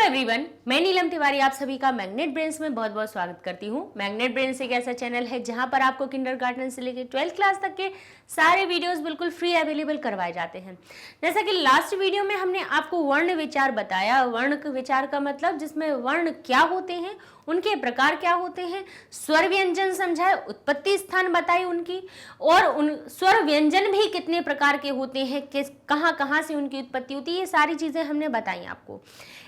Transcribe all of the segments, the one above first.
Everyone, मैं नीलम तिवारी आप सभी का मैग्नेट ब्रेन्स में बहुत बहुत स्वागत करती हूँ। मैग्नेट ब्रेन्स एक ऐसा चैनल है जहां पर आपको किंडरगार्टन से लेकर 12th क्लास तक के सारे वीडियोस बिल्कुल फ्री अवेलेबल करवाए जाते हैं। जैसा कि लास्ट वीडियो में हमने आपको वर्ण विचार बताया। वर्ण विचार का मतलब जिसमें वर्ण क्या होते हैं, उनके प्रकार क्या होते हैं, स्वर व्यंजन समझाए, उत्पत्ति स्थान बताई उनकी, और उन स्वर व्यंजन भी कितने प्रकार के होते हैं, किस कहाँ से उनकी उत्पत्ति होती है, ये सारी चीजें हमने बताई आपको।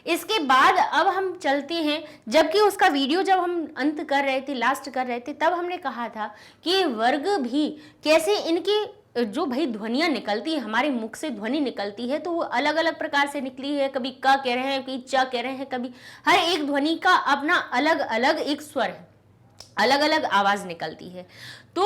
इसके बाद अब हम चलते हैं, जबकि उसका वीडियो जब हम अंत कर रहे थे, लास्ट कर रहे थे, तब हमने कहा था कि वर्ग भी कैसे इनकी जो भाई ध्वनियां निकलती है, हमारे मुख से ध्वनि निकलती है, तो वो अलग अलग प्रकार से निकली है। कभी क कह रहे हैं, कभी च कह रहे हैं, कभी हर एक ध्वनि का अपना अलग अलग एक स्वर है, अलग अलग आवाज निकलती है। तो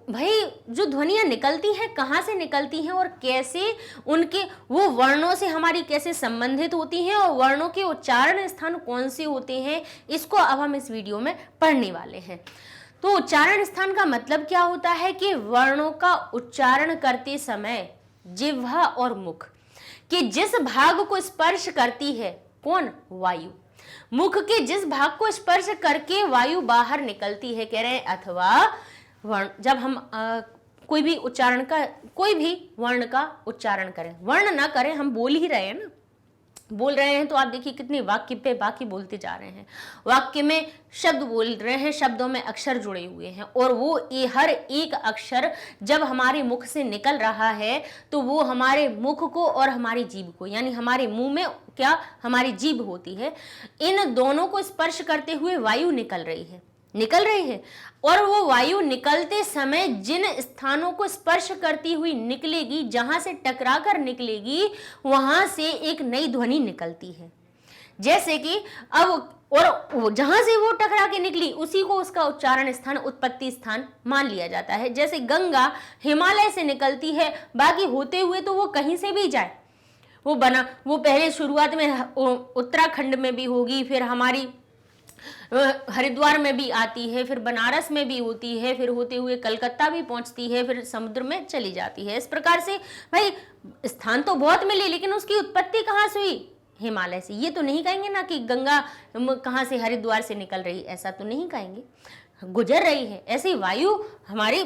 भाई जो ध्वनियां निकलती हैं कहाँ से निकलती हैं और कैसे उनके वो वर्णों से हमारी कैसे संबंधित होती हैं और वर्णों के उच्चारण स्थान कौन से होते हैं, इसको अब हम इस वीडियो में पढ़ने वाले हैं। तो उच्चारण स्थान का मतलब क्या होता है कि वर्णों का उच्चारण करते समय जिह्वा और मुख के जिस भाग को स्पर्श करती है, कौन? वायु। मुख के जिस भाग को स्पर्श करके वायु बाहर निकलती है, कह रहे हैं, अथवा वर्ण, जब हम कोई भी उच्चारण का, कोई भी वर्ण का उच्चारण करें, वर्ण ना करें, हम बोल ही रहे हैं ना, बोल रहे हैं, तो आप देखिए कितने वाक्य पे वाक्य बोलते जा रहे हैं। वाक्य में शब्द बोल रहे हैं, शब्दों में अक्षर जुड़े हुए हैं, और वो हर एक अक्षर जब हमारे मुख से निकल रहा है तो वो हमारे मुख को और हमारी जीभ को, यानी हमारे मुंह में क्या हमारी जीभ होती है, इन दोनों को स्पर्श करते हुए वायु निकल रही है। और वो वायु निकलते समय जिन स्थानों को स्पर्श करती हुई निकलेगी, जहां से टकराकर निकलेगी, वहां से एक नई ध्वनि निकलती है। जैसे कि अब, और जहां से वो टकरा के निकली उसी को उसका उच्चारण स्थान, उत्पत्ति स्थान मान लिया जाता है। जैसे गंगा हिमालय से निकलती है, बाकी होते हुए तो वो कहीं से भी जाए, वो पहले शुरुआत में उत्तराखंड में भी होगी, फिर हमारी हरिद्वार में भी आती है, फिर बनारस में भी होती है, फिर होते हुए कलकत्ता भी पहुंचती है, फिर समुद्र में चली जाती है। इस प्रकार से भाई स्थान तो बहुत मिले, लेकिन उसकी उत्पत्ति कहाँ से हुई? हिमालय से। ये तो नहीं कहेंगे ना कि गंगा कहाँ से, हरिद्वार से निकल रही, ऐसा तो नहीं कहेंगे, गुजर रही है। ऐसी वायु हमारे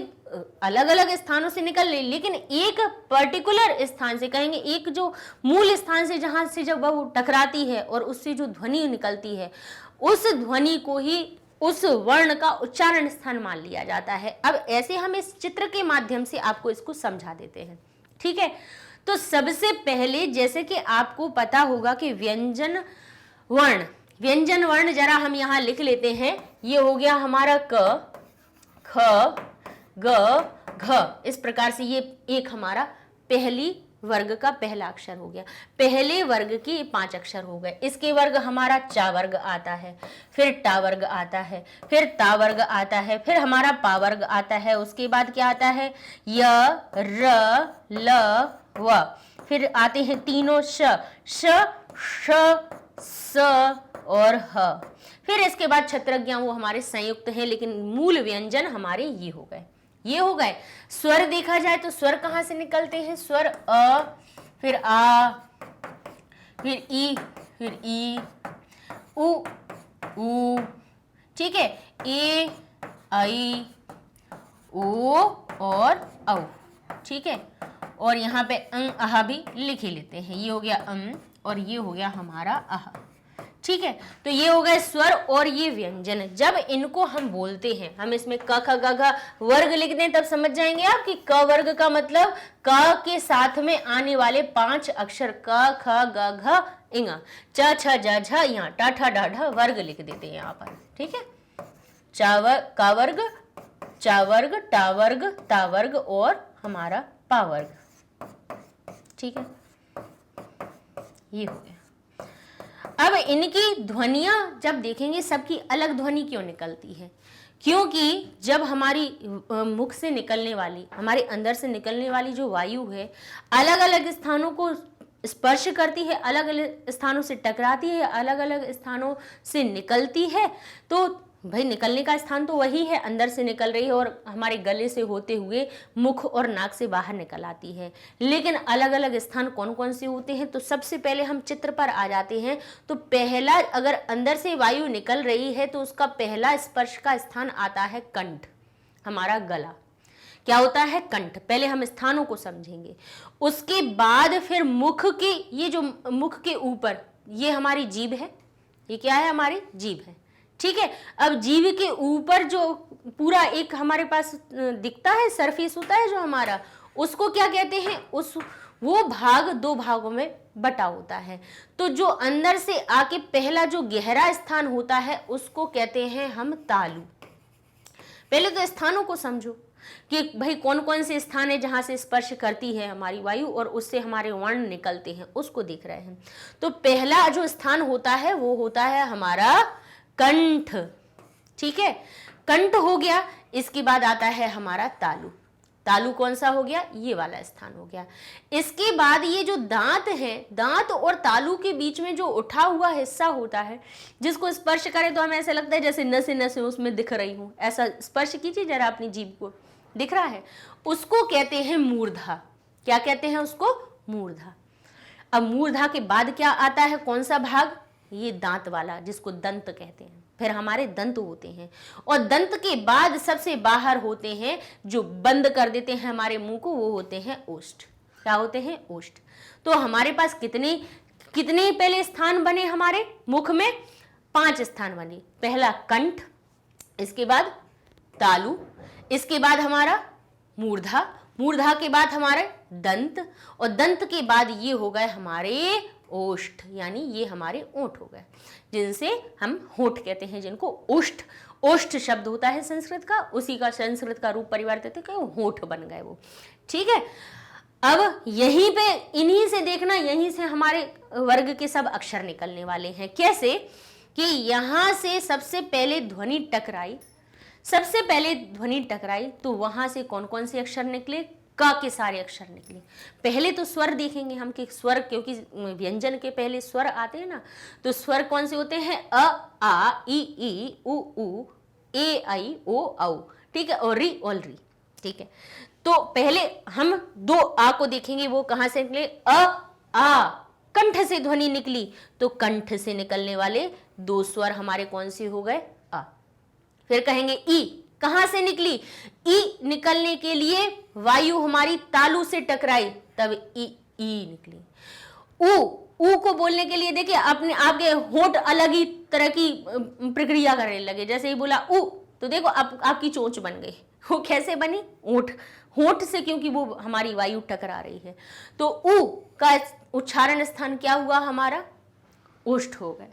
अलग अलग स्थानों से निकल रही, लेकिन एक पर्टिकुलर स्थान से कहेंगे, एक जो मूल स्थान से, जहां से जब वो टकराती है और उससे जो ध्वनि निकलती है, उस ध्वनि को ही उस वर्ण का उच्चारण स्थान मान लिया जाता है। अब ऐसे हम इस चित्र के माध्यम से आपको इसको समझा देते हैं, ठीक है। तो सबसे पहले, जैसे कि आपको पता होगा कि व्यंजन वर्ण जरा हम यहां लिख लेते हैं। ये हो गया हमारा क, ख, ग, घ। इस प्रकार से ये एक हमारा पहली वर्ग का पहला अक्षर हो गया। पहले वर्ग के 5 अक्षर हो गए। इसके वर्ग हमारा चा वर्ग आता है, फिर टा वर्ग आता है, फिर ता वर्ग आता है, फिर हमारा पा वर्ग आता है। उसके बाद क्या आता है? य, र, ल, व। फिर आते हैं तीनों श, श, स और ह। फिर इसके बाद छत्रज्ञ, वो हमारे संयुक्त हैं, लेकिन मूल व्यंजन हमारे ये हो गए। स्वर देखा जाए तो स्वर कहाँ से निकलते हैं? स्वर अ, फिर आ, फिर ई, फिर ई, उ, ऊ, ठीक है, ए, आई, ओ और औ, ठीक है। और यहाँ पे अंग अहा भी लिख ही लेते हैं। ये हो गया और ये हो गया हमारा अह, ठीक है। तो ये हो गए स्वर और ये व्यंजन। जब इनको हम बोलते हैं, हम इसमें क, ख, ग, घ वर्ग लिख दें, तब समझ जाएंगे आप कि क वर्ग का मतलब क के साथ में आने वाले 5 अक्षर, क, ख, ग, घ, इंग, च, छ, ज, झ, यहाँ टा, ठा, डा, ढ वर्ग लिख देते हैं यहाँ पर, ठीक है। का वर्ग, चा वर्ग, टा वर्ग, ता वर्ग और हमारा पा वर्ग, ठीक है। ये हो गया। अब इनकी ध्वनियां जब देखेंगे, सबकी अलग ध्वनि क्यों निकलती है? क्योंकि जब हमारी मुख से निकलने वाली, हमारे अंदर से निकलने वाली जो वायु है, अलग अलग स्थानों को स्पर्श करती है, अलग अलग स्थानों से टकराती है, अलग अलग स्थानों से निकलती है, तो भाई निकलने का स्थान तो वही है, अंदर से निकल रही है और हमारे गले से होते हुए मुख और नाक से बाहर निकल आती है। लेकिन अलग अलग स्थान कौन कौन से होते हैं, तो सबसे पहले हम चित्र पर आ जाते हैं। तो पहला, अगर अंदर से वायु निकल रही है तो उसका पहला स्पर्श का स्थान आता है कंठ, हमारा गला। क्या होता है? कंठ। पहले हम स्थानों को समझेंगे, उसके बाद फिर मुख के, ये जो मुख के ऊपर ये हमारी जीभ है, ये क्या है? हमारी जीभ है, ठीक है। अब जीभ के ऊपर जो पूरा एक हमारे पास दिखता है, सरफेस होता है जो हमारा, उसको क्या कहते हैं? वो भाग दो भागों में बटा होता है। तो जो अंदर से आके पहला जो गहरा स्थान होता है उसको कहते हैं हम तालु। पहले तो स्थानों को समझो कि भाई कौन कौन से स्थान है जहां से स्पर्श करती है हमारी वायु और उससे हमारे वर्ण निकलते हैं, उसको देख रहे हैं। तो पहला जो स्थान होता है वो होता है हमारा कंठ, ठीक है। कंठ हो गया, इसके बाद आता है हमारा तालु। तालु कौन सा हो गया? ये वाला स्थान हो गया। इसके बाद ये जो दांत है, दांत और तालु के बीच में जो उठा हुआ हिस्सा होता है, जिसको स्पर्श करें तो हमें ऐसा लगता है जैसे नसें नसें उसमें दिख रही हूं। ऐसा स्पर्श कीजिए जरा अपनी जीभ को, दिख रहा है? उसको कहते हैं मूर्धा। क्या कहते हैं उसको? मूर्धा। अब मूर्धा के बाद क्या आता है? कौन सा भाग? ये दांत वाला, जिसको दंत कहते हैं। फिर हमारे दंत होते हैं, और दंत के बाद सबसे बाहर होते हैं जो बंद कर देते हैं हमारे मुंह को, वो होते हैं ओष्ठ। क्या होते हैं? ओष्ठ। तो हमारे पास कितने कितने पहले स्थान बने हमारे मुख में? 5 स्थान बने। पहला कंठ, इसके बाद तालु, इसके बाद हमारा मूर्धा, मूर्धा के बाद हमारे दंत, और दंत के बाद ये हो गए हमारे ओष्ठ, यानी ये हमारे ओंठ हो गए, जिनसे हम होठ कहते हैं, जिनको ओष्ठ, ओष्ठ शब्द होता है संस्कृत का, उसी का संस्कृत का रूप परिवर्तित है, होठ बन गए वो, ठीक है। अब यहीं पे इन्हीं से देखना, यहीं से हमारे वर्ग के सब अक्षर निकलने वाले हैं। कैसे? कि यहां से सबसे पहले ध्वनि टकराई, सबसे पहले ध्वनि टकराई तो वहां से कौन कौन से अक्षर निकले? क के सारे अक्षर निकले। पहले तो स्वर देखेंगे हम कि स्वर, क्योंकि व्यंजन के पहले स्वर आते हैं ना, तो स्वर कौन से होते हैं? अ, आ, ई, उ, ए, आई, ओ, औ, ठीक है, और री, और री, ठीक है। तो पहले हम 2 आ को देखेंगे, वो कहां से निकले? अ, आ, कंठ से ध्वनि निकली, तो कंठ से निकलने वाले 2 स्वर हमारे कौन से हो गए? आ। फिर कहेंगे ई, कहां से निकली? ई निकलने के लिए वायु हमारी तालु से टकराई, तब ई निकली। ऊ को बोलने के लिए देखिए अपने आपके होंठ अलग ही तरह की प्रक्रिया करने लगे। जैसे ही बोला ऊ, तो देखो आपकी चोंच बन गई। वो कैसे बनी? होंठ, होंठ से, क्योंकि वो हमारी वायु टकरा रही है। तो ऊ का उच्चारण स्थान क्या हुआ हमारा? ओष्ठ हो गए।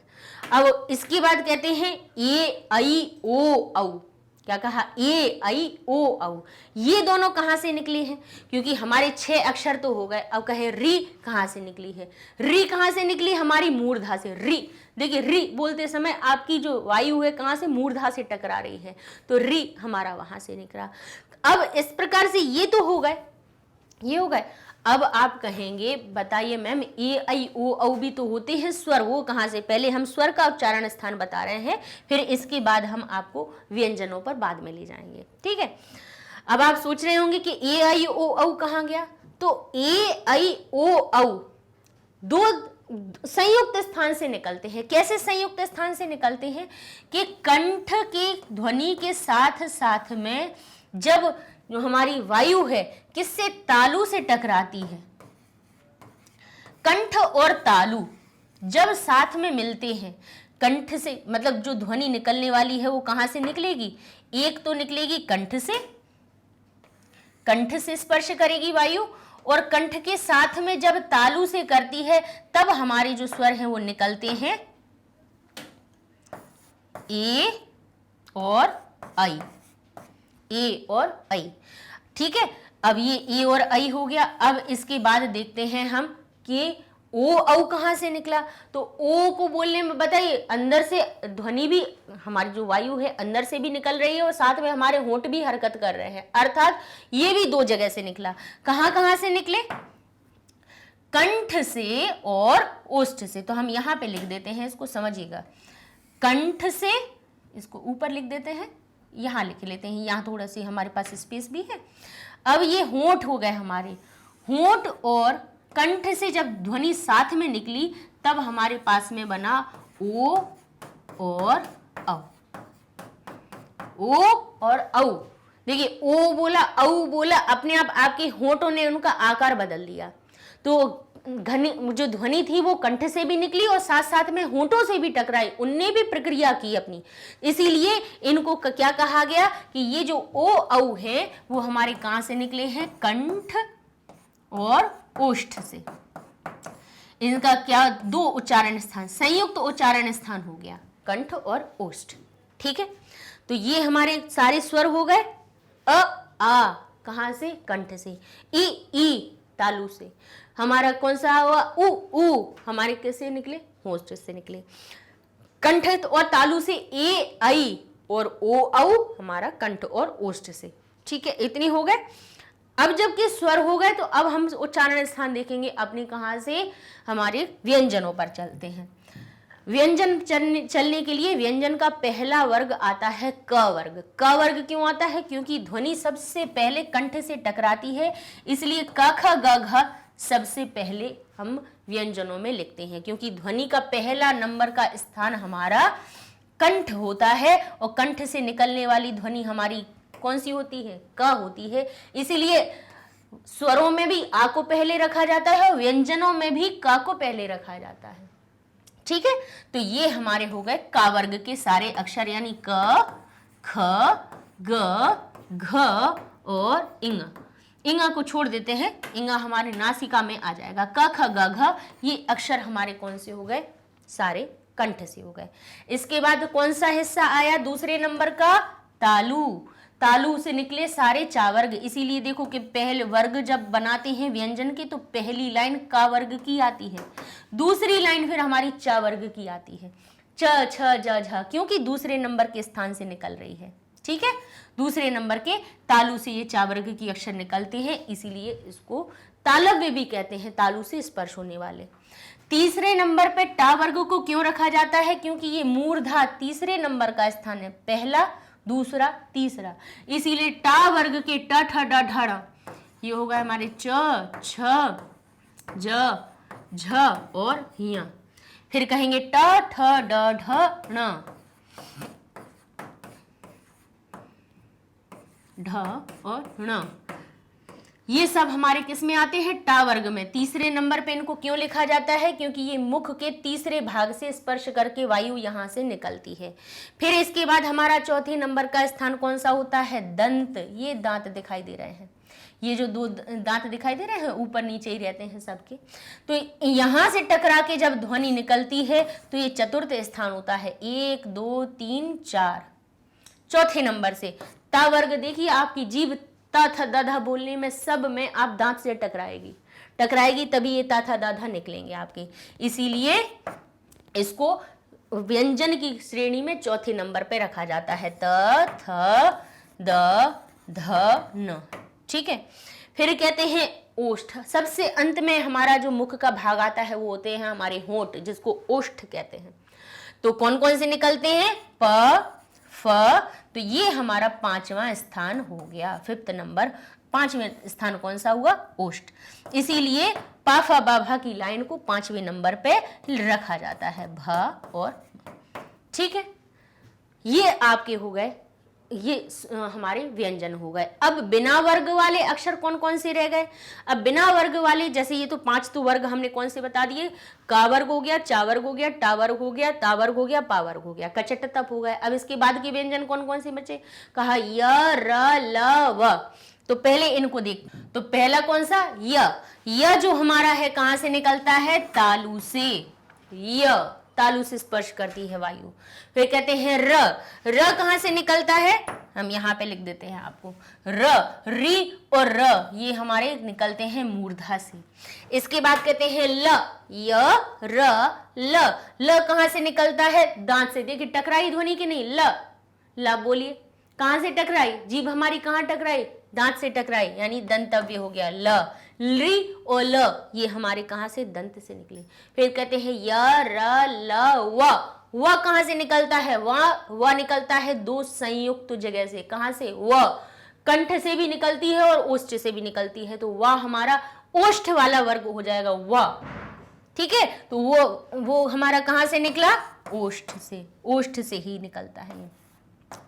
अब इसके बाद कहते हैं ए, आई, ओ, औ। क्या कहा? ए, आई, ओ, औ। ये दोनों कहां से निकले हैं? क्योंकि हमारे 6 अक्षर तो हो गए। अब कहे री कहां से निकली है? री कहां से निकली? हमारी मूर्धा से। री, देखिए री बोलते समय आपकी जो वायु है कहां से? मूर्धा से टकरा रही है, तो री हमारा वहां से निकला। अब इस प्रकार से ये तो हो गए, ये हो गए। अब आप कहेंगे बताइए मैम ए, आई, ओ, औ भी तो होते हैं स्वर, वो कहाँ से? पहले हम स्वर का उच्चारण स्थान बता रहे हैं, फिर इसके बाद हम आपको व्यंजनों पर बाद में ले जाएंगे, ठीक है। अब आप सोच रहे होंगे कि ए, आई, ओ, औ कहाँ गया? तो ए, आई, ओ, औ 2 संयुक्त स्थान से निकलते हैं। कैसे संयुक्त स्थान से निकलते हैं? कि कंठ के ध्वनि के साथ साथ में जब जो हमारी वायु है किससे? तालु से टकराती है। कंठ और तालु जब साथ में मिलते हैं, कंठ से मतलब जो ध्वनि निकलने वाली है वो कहां से निकलेगी? एक तो निकलेगी कंठ से, कंठ से स्पर्श करेगी वायु, और कंठ के साथ में जब तालु से करती है तब हमारे जो स्वर हैं वो निकलते हैं ए और आई, ए और आई, ठीक है। अब ये ए और आई हो गया। अब इसके बाद देखते हैं हम कि ओ, औ कहां से निकला? तो ओ को बोलने में बताइए अंदर से ध्वनि भी, हमारी जो वायु है अंदर से भी निकल रही है और साथ में हमारे होंठ भी हरकत कर रहे हैं, अर्थात ये भी 2 जगह से निकला। कहां कहां से निकले? कंठ से और ओष्ठ से। तो हम यहां पे लिख देते हैं, इसको समझिएगा। कंठ से इसको ऊपर लिख देते हैं, यहाँ लिख लेते हैं, यहाँ थोड़ा सी हमारे पास स्पेस भी है। अब ये होंठ हो गए हमारे, होंठ और कंठ से जब ध्वनि साथ में निकली तब हमारे पास में बना ओ और औ, ओ और औ। देखिए ओ बोला, औ बोला, अपने आप आपके होंठों ने उनका आकार बदल दिया। तो घनी जो ध्वनि थी वो कंठ से भी निकली और साथ साथ में होंठों से भी टकराई, उनने भी प्रक्रिया की अपनी। इसीलिए इनको क्या कहा गया कि ये जो ओ औ हैं वो हमारे कहां से निकले हैं, कंठ और ओष्ठ से। इनका क्या, दो उच्चारण स्थान, संयुक्त उच्चारण स्थान हो गया, कंठ और ओष्ठ। ठीक है, तो ये हमारे सारे स्वर हो गए। अ आ कहां से, कंठ से। ई तालु से। हमारा कौन सा हुआ, उ हमारे कैसे निकले, होंठ से निकले। कंठ और तालु से ए आई और ओ औ हमारा कंठ और ओष्ठ से। ठीक है, इतनी हो गए। अब जबकि स्वर हो गए तो अब हम उच्चारण स्थान देखेंगे अपने, कहां से, हमारे व्यंजनों पर चलते हैं। व्यंजन चलने के लिए व्यंजन का पहला वर्ग आता है क वर्ग। क वर्ग क्यों आता है, क्योंकि ध्वनि सबसे पहले कंठ से टकराती है, इसलिए क ख ग घ सबसे पहले हम व्यंजनों में लिखते हैं, क्योंकि ध्वनि का पहला नंबर का स्थान हमारा कंठ होता है और कंठ से निकलने वाली ध्वनि हमारी कौन सी होती है, क होती है। इसीलिए स्वरों में भी आ को पहले रखा जाता है और व्यंजनों में भी क को पहले रखा जाता है। ठीक है, तो ये हमारे हो गए का वर्ग के सारे अक्षर, यानी क, ख, ग, घ और इंग। इंगा को छोड़ देते हैं, इंगा हमारे नासिका में आ जाएगा। क ख ग घ ये अक्षर हमारे कौन से हो गए, सारे कंठ से हो गए। इसके बाद कौन सा हिस्सा आया दूसरे नंबर का, तालु। तालु से निकले सारे चावर्ग। इसीलिए देखो कि पहले वर्ग जब बनाते हैं व्यंजन के तो पहली लाइन का वर्ग की आती है, दूसरी लाइन फिर हमारी चा वर्ग की आती है, च छ ज झ, क्योंकि दूसरे नंबर के स्थान से निकल रही है। ठीक है, दूसरे नंबर के तालु से ये चा वर्ग की अक्षर निकलते हैं, इसीलिए इसको तालव्य भी कहते हैं, तालु से स्पर्श होने वाले। तीसरे नंबर पे टा वर्ग को क्यों रखा जाता है, क्योंकि ये मूर्धा तीसरे नंबर का स्थान है, पहला दूसरा तीसरा, इसीलिए टा वर्ग के ट ठ ड ढ ड़ ये होगा हमारे च छ ज झ और हिया। फिर कहेंगे ट ठ ड ढ ण ढ और ण, ये सब हमारे किस में आते हैं, टा वर्ग में। तीसरे नंबर पे इनको क्यों लिखा जाता है, क्योंकि ये मुख के तीसरे भाग से स्पर्श करके वायु यहां से निकलती है। फिर इसके बाद हमारा चौथे नंबर का स्थान कौन सा होता है, दंत। ये दांत दिखाई दे रहे हैं, ये जो दो दांत दिखाई दे रहे हैं ऊपर नीचे ही रहते हैं सबके, तो यहां से टकरा के जब ध्वनि निकलती है तो ये चतुर्थ स्थान होता है, 1 2 3 4। चौथे नंबर से ता वर्ग, देखिए आपकी जीभ ता था दाधा बोलने में सब में आप दांत से टकराएगी तभी ये ता था दाधा निकलेंगे आपके, इसीलिए इसको व्यंजन की श्रेणी में चौथे नंबर पे रखा जाता है, त थ द ध न। ठीक है, फिर कहते हैं ओष्ठ। सबसे अंत में हमारा जो मुख का भाग आता है वो होते हैं हमारे होंठ, जिसको ओष्ठ कहते हैं। तो कौन कौन से निकलते हैं, प फ, तो ये हमारा पांचवा स्थान हो गया, फिफ्थ नंबर, पांचवें स्थान कौन सा हुआ, ओष्ठ। इसीलिए पा फा बा भा की लाइन को पांचवें नंबर पे रखा जाता है, भ और। ठीक है, ये आपके हो गए, ये हमारे व्यंजन हो गए। अब बिना वर्ग वाले अक्षर कौन कौन से रह गए। अब बिना वर्ग वाले, जैसे ये तो 5 तो वर्ग हमने कौन से बता दिए, का वर्ग हो गया, चा वर्ग हो गया, टा वर्ग हो गया, ता वर्ग हो गया, पा वर्ग हो गया, कचट तप हो गए। अब इसके बाद के व्यंजन कौन कौन से बचे, कहा य र ल व। तो पहले इनको देख, तो पहला कौन सा, य जो हमारा है कहां से निकलता है, तालु से, य तालु से स्पर्श करती है वायु। फिर कहते हैं र कहां से निकलता है, हम यहाँ पे लिख देते हैं आपको, री और र ये हमारे निकलते हैं मूर्धा से। इसके बाद कहते हैं ल, य र ल कहां से निकलता है, दांत से। देखिए टकराई ध्वनि की नहीं, ल बोलिए, कहां से टकराई, जीभ हमारी कहां टकराई, दांत से टकराई, यानी दंतव्य हो गया, ल। री और ल ये हमारे कहां से, दंत से निकले। फिर कहते हैं य र ल व, व कहां से निकलता है? व निकलता है दो संयुक्त जगह से। कहां से? व कंठ से भी निकलती है और ओष्ठ से भी निकलती है, तो व हमारा ओष्ठ वाला वर्ग हो जाएगा व। ठीक है, तो वो हमारा कहां से निकला? ओष्ठ से। ओष्ठ से ही निकलता है।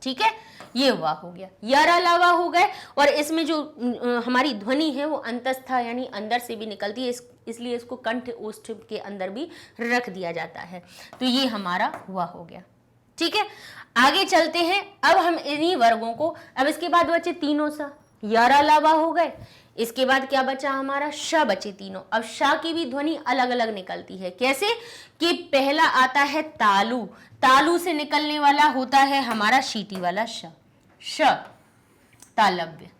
ठीक है, ये वा हो गया, यार अलावा हो गए। और इसमें जो हमारी ध्वनि है वो अंतस्था यानी अंदर से भी निकलती है, इसलिए इसको कंठ ओष्ठ के अंदर भी रख दिया जाता है। तो ये हमारा वा हो गया। ठीक है, आगे चलते हैं। अब हम इन्हीं वर्गों को, अब इसके बाद बचे तीनों सा, यार अलावा हो गए। इसके बाद क्या बचा हमारा? श बचे तीनों। अब श की भी ध्वनि अलग अलग निकलती है। कैसे? कि पहला आता है तालु, तालु से निकलने वाला होता है हमारा शीटी वाला श, श तालव्य,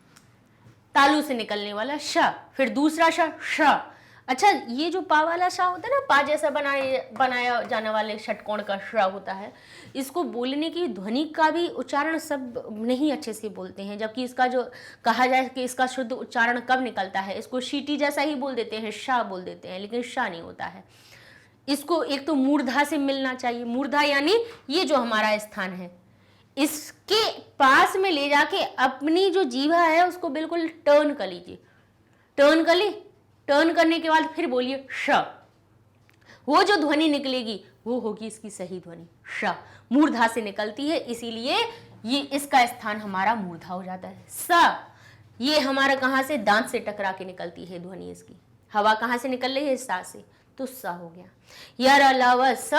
तालु से निकलने वाला श। फिर दूसरा श। अच्छा, ये जो पा वाला श होता है ना, पा जैसा बनाया जाने वाले षटकोण का श होता है, इसको बोलने की ध्वनि का भी उच्चारण सब नहीं अच्छे से बोलते हैं, जबकि इसका जो कहा जाए कि इसका शुद्ध उच्चारण कब निकलता है, इसको शीटी जैसा ही बोल देते हैं, शाह बोल देते हैं, लेकिन शाह नहीं होता है। इसको एक तो मूर्धा से मिलना चाहिए। मूर्धा यानी ये जो हमारा स्थान है, इसके पास में ले जाके अपनी जो जीवा है उसको बिल्कुल टर्न कर लीजिए। टर्न कर ली, टर्न करने के बाद फिर बोलिए श। वो जो ध्वनि निकलेगी वो होगी इसकी सही ध्वनि, श। मूर्धा से निकलती है, इसीलिए ये इसका स्थान हमारा मूर्धा हो जाता है। स, ये हमारा कहां से? दांत से टकरा के निकलती है ध्वनि इसकी। हवा कहां से निकल रही है? सा से, तो स हो गया। यार अलावा स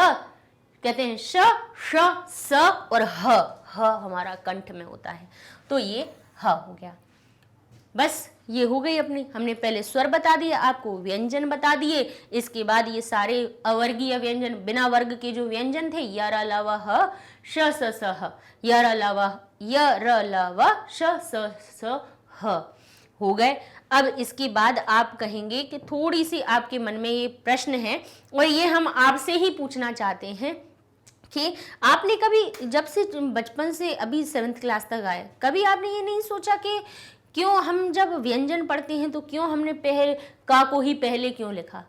कहते हैं श, श, स और ह हमारा कंठ में होता है, तो ये ह हो गया। बस ये हो गई अपनी, हमने पहले स्वर बता दिए, आपको व्यंजन बता दिए। इसके बाद ये सारे अवर्गीय व्यंजन, बिना वर्ग के जो व्यंजन थे, यार अलावा ह, श स स ह, यार अलावा श स स ह हो गए। अब इसके बाद आप कहेंगे कि थोड़ी सी आपके मन में ये प्रश्न है और ये हम आपसे ही पूछना चाहते हैं कि आपने कभी, जब से बचपन से अभी 7th क्लास तक आए, कभी आपने ये नहीं सोचा कि क्यों हम जब व्यंजन पढ़ते हैं तो क्यों हमने पहले का को ही पहले क्यों लिखा?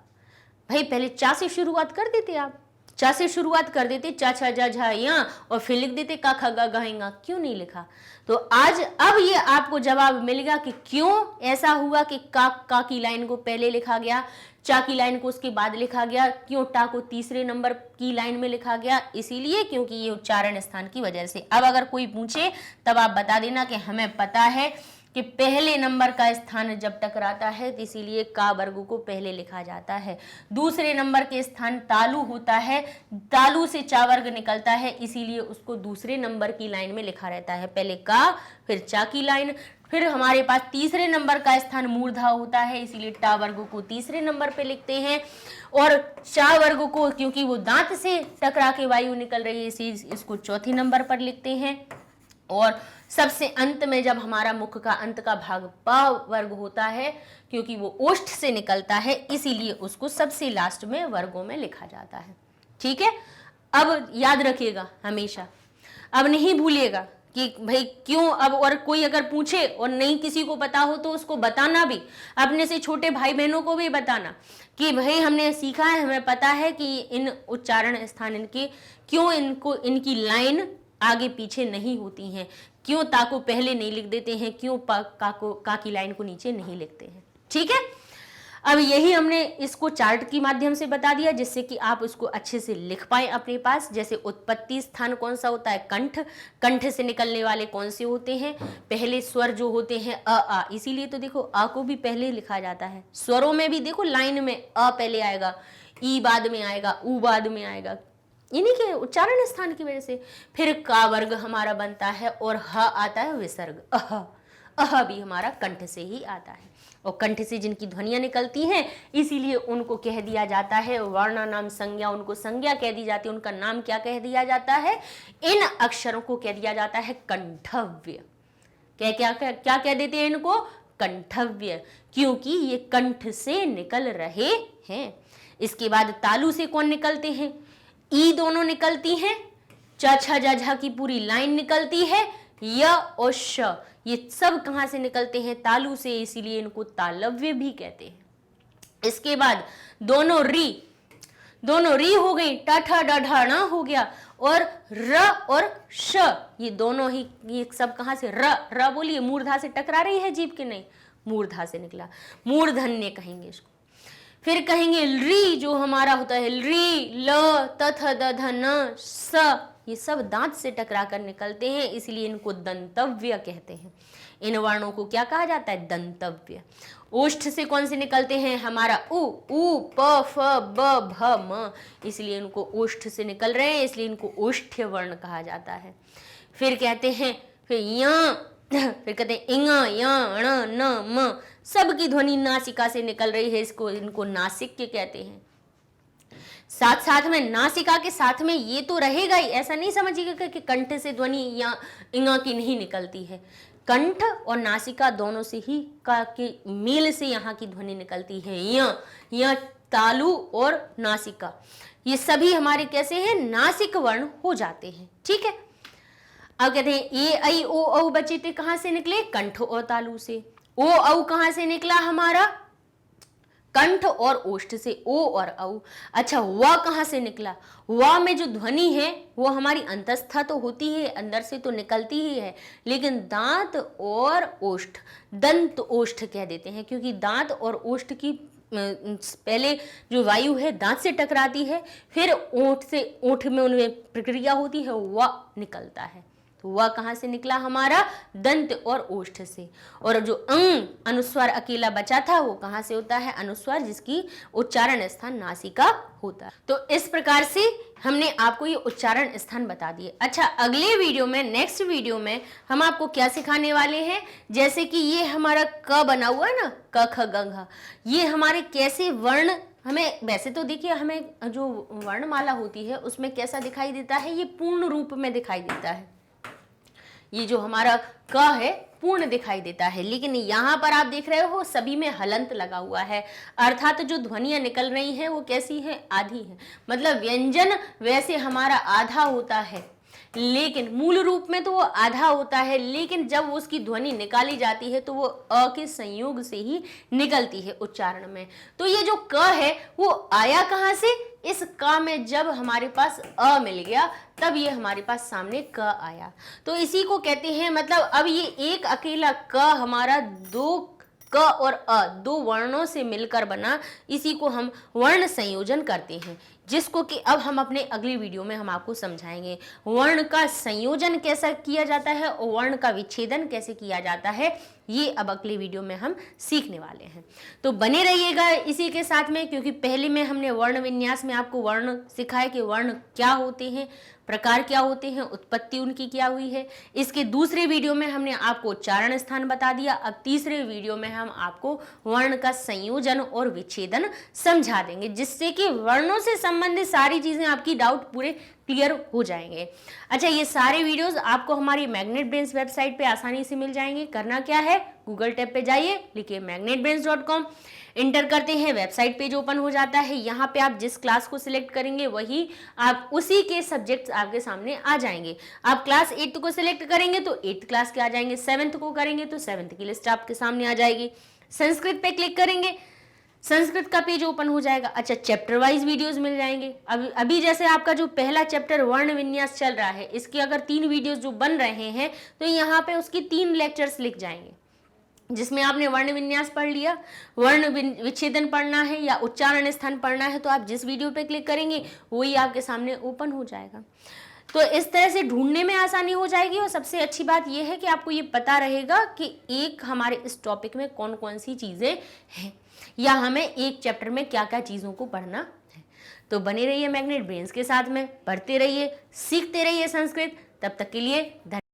भाई पहले चा से शुरुआत कर देते, आप चा से शुरुआत कर देते, चा छा जा झा या, और फिर लिख देते का खा गा गाएंगा, क्यों नहीं लिखा? तो आज अब ये आपको जवाब मिल गया कि क्यों ऐसा हुआ कि का की लाइन को पहले लिखा गया, चा की लाइन को उसके बाद लिखा गया, क्यों टा को तीसरे नंबर की लाइन में लिखा गया? इसीलिए क्योंकि ये उच्चारण स्थान की वजह से। अब अगर कोई पूछे तब आप बता देना कि हमें पता है कि पहले नंबर का स्थान जब टकराता है तो इसीलिए का वर्ग को पहले लिखा जाता है। दूसरे नंबर के स्थान तालु होता है, तालु से चा वर्ग निकलता है, इसीलिए उसको दूसरे नंबर की लाइन में लिखा रहता है। पहले का, फिर चा की लाइन। फिर हमारे पास तीसरे नंबर का स्थान मूर्धा होता है, इसीलिए टा वर्ग को तीसरे नंबर पे लिखते हैं, और चा वर्ग को क्योंकि वो दांत से टकरा के वायु निकल रही है, इसको चौथे नंबर पर लिखते हैं। और सबसे अंत में जब हमारा मुख का अंत का भाग पा वर्ग होता है, क्योंकि वो ओष्ठ से निकलता है, इसीलिए उसको सबसे लास्ट में वर्गों में लिखा जाता है। ठीक है, अब याद रखिएगा हमेशा, अब नहीं भूलिएगा कि भाई क्यों। अब और कोई अगर पूछे और नहीं किसी को पता हो तो उसको बताना भी, अपने से छोटे भाई बहनों को भी बताना कि भाई हमने सीखा है, हमें पता है कि इन उच्चारण स्थान इनके क्यों, इनको इनकी लाइन आगे पीछे नहीं होती हैं, क्यों ता को पहले नहीं लिख देते हैं, क्यों का की लाइन को नीचे नहीं लिखते हैं। ठीक है, अब यही हमने इसको चार्ट के माध्यम से बता दिया, जिससे कि आप इसको अच्छे से लिख पाए अपने पास। जैसे उत्पत्ति स्थान कौन सा होता है? कंठ। कंठ से निकलने वाले कौन से होते हैं? पहले स्वर जो होते हैं अ आ, इसीलिए तो देखो आ को भी पहले लिखा जाता है। स्वरों में भी देखो लाइन में अ पहले आएगा, ई बाद में आएगा, ऊ बाद में आएगा, इन्हीं के उच्चारण स्थान की वजह से। फिर का वर्ग हमारा बनता है और ह आता है विसर्ग, अह। अह भी हमारा कंठ से ही आता है, और कंठ से जिनकी ध्वनियां निकलती हैं इसीलिए उनको कह दिया जाता है वर्ण नाम संज्ञा, उनको संज्ञा कह दी जाती है। उनका नाम क्या कह दिया जाता है? इन अक्षरों को कह दिया जाता है कंठव्य। क्या कह देते हैं इनको? कंठव्य, क्योंकि ये कंठ से निकल रहे हैं। इसके बाद तालु से कौन निकलते हैं? ई दोनों निकलती हैं, च छ जा झा की पूरी लाइन निकलती है, य और श, ये सब कहां से निकलते हैं? तालु से, इसीलिए इनको तालव्य भी कहते हैं। इसके बाद दोनों री हो गई, ट ठ ड ढ ण हो गया, और र और श, ये दोनों ही, ये सब कहाँ से, र बोलिए, मूर्धा से टकरा रही है जीभ के, नहीं, मूर्धा से निकला, मूर्धन्य कहेंगे इसको। फिर कहेंगे री, जो हमारा होता है री, ल, तथ, दध, न, स, ये सब दांत से टकरा कर निकलते हैं, इसलिए इनको दंतव्य कहते हैं। इन वर्णों को क्या कहा जाता है, दंतव्य। ओष्ठ से कौन से निकलते हैं, हमारा उ, प, फ, ब, भ, म, इसलिए इनको ओष्ठ से निकल रहे हैं, इसलिए इनको ओष्ठ्य वर्ण कहा जाता है। फिर कहते हैं, फिर फिर कहते हैं इंग, य, ण, न, म, सबकी ध्वनि नासिका से निकल रही है, इसको, इनको नासिक्य कहते हैं। साथ साथ में नासिका के साथ में ये तो रहेगा ही, ऐसा नहीं समझिएगा कि कंठ से ध्वनि या इंगा की नहीं निकलती है। कंठ और नासिका दोनों से ही का के मेल से यहाँ की ध्वनि निकलती है। या तालु और नासिका, ये सभी हमारे कैसे हैं, नासिक वर्ण हो जाते हैं। ठीक है, अब कहते हैं ए, ऐ, ओ, औ बचे थे कहाँ से निकले, कंठ और तालु से। ओ, औ कहाँ से निकला, हमारा कंठ और ओष्ठ से, ओ और औ। अच्छा, व कहाँ से निकला, व में जो ध्वनि है वो हमारी अंतस्था तो होती है, अंदर से तो निकलती ही है, लेकिन दांत और ओष्ठ, दंत ओष्ठ कह देते हैं, क्योंकि दांत और ओष्ठ की पहले जो वायु है दांत से टकराती है, फिर ओंठ से, ओंठ में उनमें प्रक्रिया होती है, व निकलता है। तो वह कहाँ से निकला, हमारा दंत और ओष्ठ से। और जो अंग अनुस्वार अकेला बचा था वो कहाँ से होता है, अनुस्वार, जिसकी उच्चारण स्थान नासिका होता है। तो इस प्रकार से हमने आपको ये उच्चारण स्थान बता दिए। अच्छा, अगले वीडियो में, नेक्स्ट वीडियो में हम आपको क्या सिखाने वाले हैं, जैसे कि ये हमारा क बना हुआ है ना, क, ख, ग, घ, ये हमारे कैसे वर्ण, हमें वैसे तो देखिए हमें जो वर्णमाला होती है उसमें कैसा दिखाई देता है, ये पूर्ण रूप में दिखाई देता है, ये जो हमारा क है पूर्ण दिखाई देता है, लेकिन यहाँ पर आप देख रहे हो सभी में हलंत लगा हुआ है, अर्थात जो ध्वनियां निकल रही हैं वो कैसी है, आधी है। मतलब व्यंजन वैसे हमारा आधा होता है, लेकिन मूल रूप में तो वो आधा होता है, लेकिन जब उसकी ध्वनि निकाली जाती है तो वो अ के संयोग से ही निकलती है उच्चारण में। तो ये जो क है वो आया कहाँ से, इस क में जब हमारे पास अ मिल गया तब ये हमारे पास सामने क आया, तो इसी को कहते हैं, मतलब अब ये एक अकेला क हमारा दो क और अ दो वर्णों से मिलकर बना, इसी को हम वर्ण संयोजन करते हैं, जिसको कि अब हम अपने अगली वीडियो में हम आपको समझाएंगे। वर्ण का संयोजन कैसा किया जाता है और वर्ण का विच्छेदन कैसे किया जाता है, ये अब अगली वीडियो में हम सीखने वाले हैं। तो बने रहिएगा इसी के साथ में, क्योंकि पहले में हमने वर्ण विन्यास में आपको वर्ण सिखाए कि वर्ण क्या होते हैं, प्रकार क्या होते हैं, उत्पत्ति उनकी क्या हुई है। इसके दूसरे वीडियो में हमने आपको उच्चारण स्थान बता दिया। अब तीसरे वीडियो में हम आपको वर्ण का संयोजन और विच्छेदन समझा देंगे, जिससे कि वर्णों से संबंधित सारी चीजें आपकी डाउट पूरे क्लियर हो जाएंगे। अच्छा, ये सारे वीडियोस आपको हमारी मैग्नेट ब्रेन्स वेबसाइट पे आसानी से मिल जाएंगे। करना क्या है, गूगल टैब पे जाइए, लिखिए magnetbrains.com, इंटर करते हैं, वेबसाइट पेज ओपन हो जाता है। यहाँ पे आप जिस क्लास को सिलेक्ट करेंगे वही आप उसी के सब्जेक्ट्स आपके सामने आ जाएंगे। आप क्लास 8th को सिलेक्ट करेंगे तो 8th क्लास के आ जाएंगे, 7th को करेंगे तो 7th की लिस्ट आपके सामने आ जाएगी। संस्कृत पे क्लिक करेंगे, संस्कृत का पेज ओपन हो जाएगा। अच्छा, चैप्टर वाइज वीडियोस मिल जाएंगे। अभी जैसे आपका जो पहला चैप्टर वर्ण विन्यास चल रहा है, इसके अगर 3 वीडियोस जो बन रहे हैं तो यहाँ पे उसकी 3 लेक्चर्स लिख जाएंगे, जिसमें आपने वर्ण विन्यास पढ़ लिया, वर्ण विच्छेदन पढ़ना है या उच्चारण स्थान पढ़ना है, तो आप जिस वीडियो पे क्लिक करेंगे वही आपके सामने ओपन हो जाएगा। तो इस तरह से ढूंढने में आसानी हो जाएगी। और सबसे अच्छी बात यह है कि आपको ये पता रहेगा कि एक हमारे इस टॉपिक में कौन कौन सी चीज़ें हैं, या हमें एक चैप्टर में क्या क्या चीज़ों को पढ़ना है। तो बने रहिए मैग्नेट ब्रेन्स के साथ में, पढ़ते रहिए, सीखते रहिए संस्कृत। तब तक के लिए धन्यवाद।